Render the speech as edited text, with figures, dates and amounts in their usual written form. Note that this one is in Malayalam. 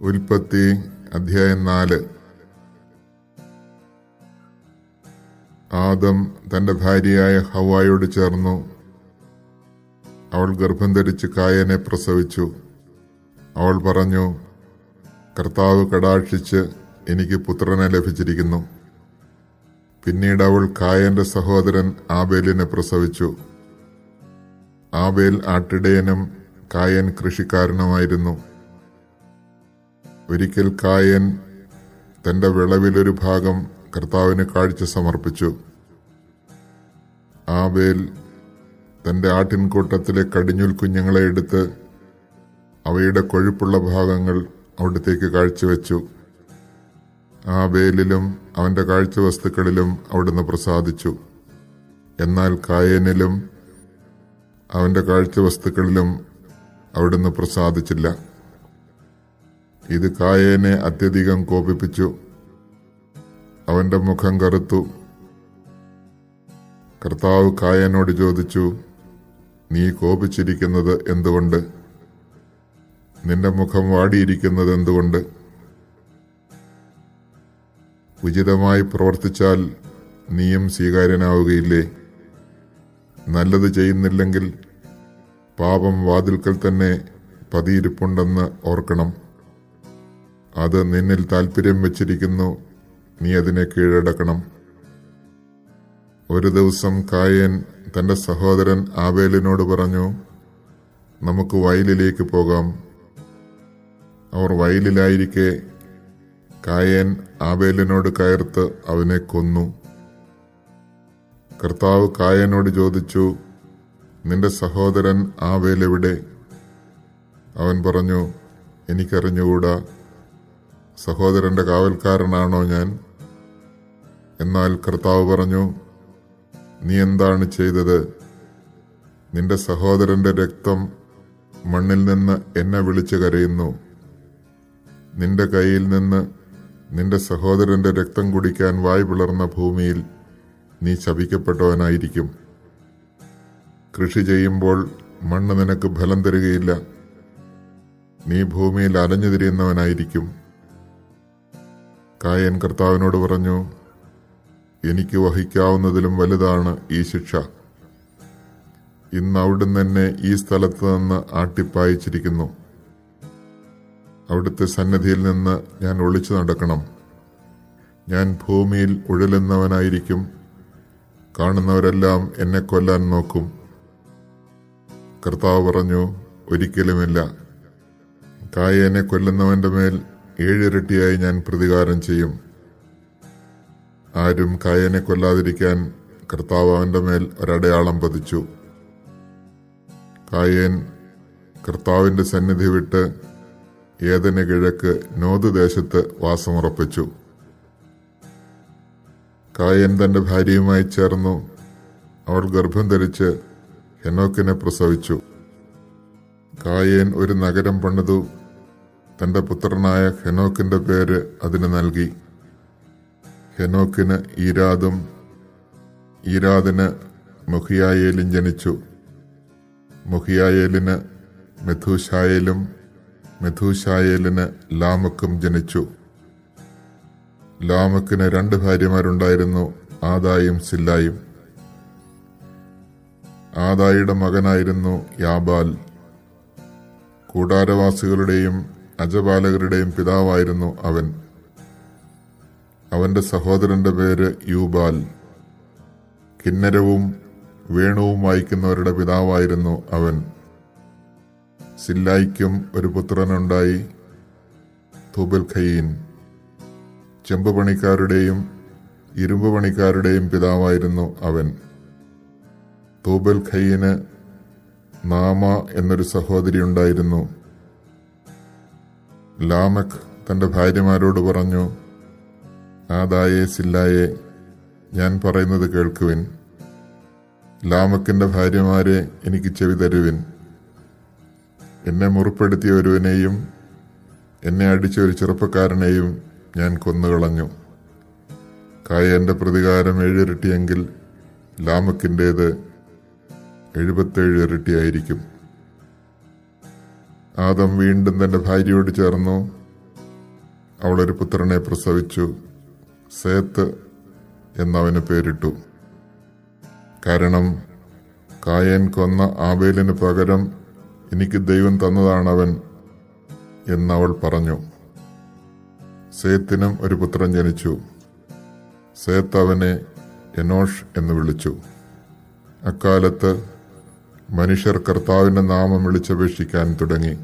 ഉൽപ്പത്തി അധ്യായം 4. ആദം തന്റെ ഭാര്യയായ ഹവ്വായോട് ചേർന്നു. അവൾ ഗർഭം ധരിച്ച് കായനെ പ്രസവിച്ചു. അവൾ പറഞ്ഞു, കർത്താവ് കടാക്ഷിച്ച് എനിക്ക് പുത്രനെ ലഭിച്ചിരിക്കുന്നു. പിന്നീട് അവൾ കായന്റെ സഹോദരൻ ആബേലിനെ പ്രസവിച്ചു. ആബേൽ ആട്ടിടയനും കായൻ കൃഷിക്കാരനുമായിരുന്നു. ഒരിക്കൽ കായൻ തന്റെ വിളവിലൊരു ഭാഗം കർത്താവിന് കാഴ്ച സമർപ്പിച്ചു. ആബേൽ തന്റെ ആട്ടിൻകൂട്ടത്തിലെ കടിഞ്ഞൂൽ കുഞ്ഞുങ്ങളെ എടുത്ത് അവയുടെ കൊഴുപ്പുള്ള ഭാഗങ്ങൾ അവിടത്തേക്ക് കാഴ്ചവെച്ചു. ആബേലിലും അവന്റെ കാഴ്ചവസ്തുക്കളിലും അവിടുന്ന് പ്രസാദിച്ചു. എന്നാൽ കായനിലും അവന്റെ കാഴ്ചവസ്തുക്കളിലും അവിടുന്ന് പ്രസാദിച്ചില്ല. ഇത് കായനെ അത്യധികം കോപിപ്പിച്ചു. അവന്റെ മുഖം കറുത്തു. കർത്താവ് കായനോട് ചോദിച്ചു, നീ കോപിച്ചിരിക്കുന്നത് എന്തുകൊണ്ട്? നിന്റെ മുഖം വാടിയിരിക്കുന്നത് എന്തുകൊണ്ട്? ഉചിതമായി പ്രവർത്തിച്ചാൽ നീയും സ്വീകാര്യനാവുകയില്ലേ? നല്ലത് ചെയ്യുന്നില്ലെങ്കിൽ പാപം വാതിൽക്കൽ തന്നെ പതിയിരിപ്പുണ്ടെന്ന് ഓർക്കണം. അത് നിന്നിൽ താല്പര്യം വെച്ചിരിക്കുന്നു, നീ അതിനെ കീഴടക്കണം. ഒരു ദിവസം കായൻ തന്റെ സഹോദരൻ ആബേലിനോട് പറഞ്ഞു, നമുക്ക് വയലിലേക്ക് പോകാം. അവർ വയലിലായിരിക്കെ കായൻ ആബേലിനോട് കയർത്ത് അവനെ കൊന്നു. കർത്താവ് കായനോട് ചോദിച്ചു, നിന്റെ സഹോദരൻ ആബേൽ എവിടെ? അവൻ പറഞ്ഞു, എനിക്കറിഞ്ഞുകൂടാ. സഹോദരന്റെ കാവൽക്കാരനാണോ ഞാൻ? എന്നാൽ കർത്താവ് പറഞ്ഞു, നീ എന്താണ് ചെയ്തത്? നിന്റെ സഹോദരന്റെ രക്തം മണ്ണിൽ നിന്ന് എന്നെ വിളിച്ചു കരയുന്നു. നിന്റെ കയ്യിൽ നിന്ന് നിന്റെ സഹോദരന്റെ രക്തം കുടിക്കാൻ വായ് പിളർന്ന ഭൂമിയിൽ നീ ശപിക്കപ്പെട്ടവനായിരിക്കും. കൃഷി ചെയ്യുമ്പോൾ മണ്ണ് നിനക്ക് ഫലം തരികയില്ല. നീ ഭൂമിയിൽ അലഞ്ഞു തിരിയുന്നവനായിരിക്കും. കായൻ കർത്താവിനോട് പറഞ്ഞു, എനിക്ക് വഹിക്കാവുന്നതിലും വലുതാണ് ഈ ശിക്ഷ. ഇന്ന് അവിടുന്ന് എന്നെ ഈ സ്ഥലത്ത് നിന്ന് ആട്ടിപ്പായിച്ചിരിക്കുന്നു. അവിടുത്തെ സന്നിധിയിൽ നിന്ന് ഞാൻ ഒളിച്ചു നടക്കണം. ഞാൻ ഭൂമിയിൽ ഉഴലുന്നവനായിരിക്കും. കാണുന്നവരെല്ലാം എന്നെ കൊല്ലാൻ നോക്കും. കർത്താവ് പറഞ്ഞു, ഒരിക്കലുമില്ല. കായനെ കൊല്ലുന്നവന്റെ മേൽ 7 ഇരട്ടിയായി ഞാൻ പ്രതികാരം ചെയ്യും. ആരും കായനെ കൊല്ലാതിരിക്കാൻ കർത്താവ് അവന്റെ മേൽ ഒരടയാളം പതിച്ചു. കായൻ കർത്താവിന്റെ സന്നിധി വിട്ട് ഏദന് കിഴക്ക് നോദ് ദേശത്ത് വാസമുറപ്പിച്ചു. കായൻ തന്റെ ഭാര്യയുമായി ചേർന്നു. അവൾ ഗർഭം ധരിച്ച് ഹെനോക്കിനെ പ്രസവിച്ചു. കായൻ ഒരു നഗരം പണിതു. തന്റെ പുത്രനായ ഹെനോക്കിന്റെ പേര് അതിന് നൽകി. ഹെനോക്കിന് ഈരാദും ഈരാദിന് മുഹിയായേലും ജനിച്ചു. മുഹിയായേലിന് മെഥൂശായേലും മെഥൂശായേലിന് ലാമക്കും ജനിച്ചു. ലാമക്കിന് 2 ഭാര്യമാരുണ്ടായിരുന്നു, ആദായും സില്ലായും. ആദായുടെ മകനായിരുന്നു യാബാൽ. കൂടാരവാസികളുടെയും അജപാലകരുടെയും പിതാവായിരുന്നു അവൻ. അവന്റെ സഹോദരന്റെ പേര് യൂബാൽ. കിന്നരവും വേണുവും വായിക്കുന്നവരുടെ പിതാവായിരുന്നു അവൻ. സില്ലായിക്കും ഒരു പുത്രനുണ്ടായി, തൂബൽ ഖയീൻ. ചെമ്പ് പണിക്കാരുടെയും ഇരുമ്പ് പണിക്കാരുടെയും പിതാവായിരുന്നു അവൻ. തൂബൽ ഖയീന് നാമ എന്നൊരു സഹോദരി ഉണ്ടായിരുന്നു. ലാമക് തന്റെ ഭാര്യമാരോട് പറഞ്ഞു, ആദായെ സില്ലായെ, ഞാൻ പറയുന്നത് കേൾക്കുവിൻ. ലാമക്കിന്റെ ഭാര്യമാരെ എനിക്ക് ചെവി തരുവിൻ. എന്നെ മുറിപ്പെടുത്തിയ ഒരുവനെയും എന്നെ അടിച്ച ഒരു ചെറുപ്പക്കാരനെയും ഞാൻ കൊന്നുകളഞ്ഞു. കായന്റെ പ്രതികാരം 7 ഇരട്ടിയെങ്കിൽ ലാമക്കിൻ്റേത് 77 ഇരട്ടിയായിരിക്കും. ആദം വീണ്ടും തന്റെ ഭാര്യയോട് ചേർന്നു. അവളൊരു പുത്രനെ പ്രസവിച്ചു. സേത്ത് എന്നവന് പേരിട്ടു. കാരണം കായേൻ കൊന്ന ആബേലിന് പകരം എനിക്ക് ദൈവം തന്നതാണവൻ എന്നവൾ പറഞ്ഞു. സേത്തിനും ഒരു പുത്രൻ ജനിച്ചു. സേത്ത് അവനെ എനോഷ് എന്ന് വിളിച്ചു. അക്കാലത്ത് മനുഷ്യർ കർത്താവിന്റെ നാമം വിളിച്ചപേക്ഷിക്കാൻ തുടങ്ങി.